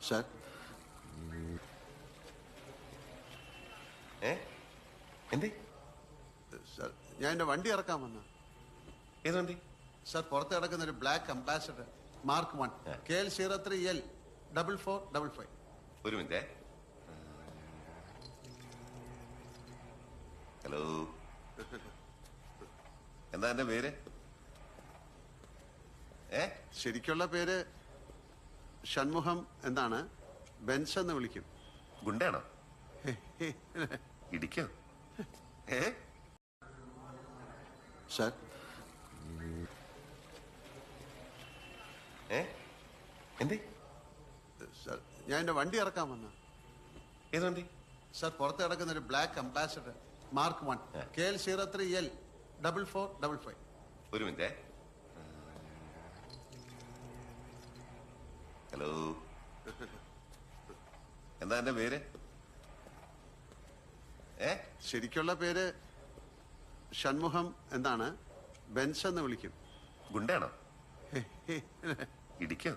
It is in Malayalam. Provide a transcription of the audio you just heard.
സാർ എന്തേ സാർ ഞാൻ എൻ്റെ വണ്ടി ഇറക്കാൻ വന്ന. ഏത് വണ്ടി? സാർ പുറത്ത് കിടക്കുന്ന ഒരു ബ്ലാക്ക് അംബാസഡർ മാർക്ക് 1 KL03L 4455. ഒരു മിനിറ്റ്. ഹലോ, എന്താ എന്റെ പേര്? ശരിക്കുള്ള പേര് ഷൺമുഖം എന്നാണ്. ബെൻസ് എന്ന് വിളിക്കും. ഗുണ്ടയാണോ? ഇടിക്കോ? സാർ എന്തേ സാർ ഞാൻ എൻ്റെ വണ്ടി ഇറക്കാൻ വന്ന. ഏത് വണ്ടി? സാർ പുറത്ത് കിടക്കുന്ന ഒരു ബ്ലാക്ക് അംബാസഡർ മാർക്ക് 1 KL03L 4455. ഒരു മിനിറ്റ്. ഹലോ, എന്താ എന്റെ പേര്? ശരിക്കുള്ള പേര് ഷൺമുഖം എന്നാണ്. ബെൻസ് എന്ന് വിളിക്കും. ഗുണ്ടയാണോ? ഇടിക്കോ?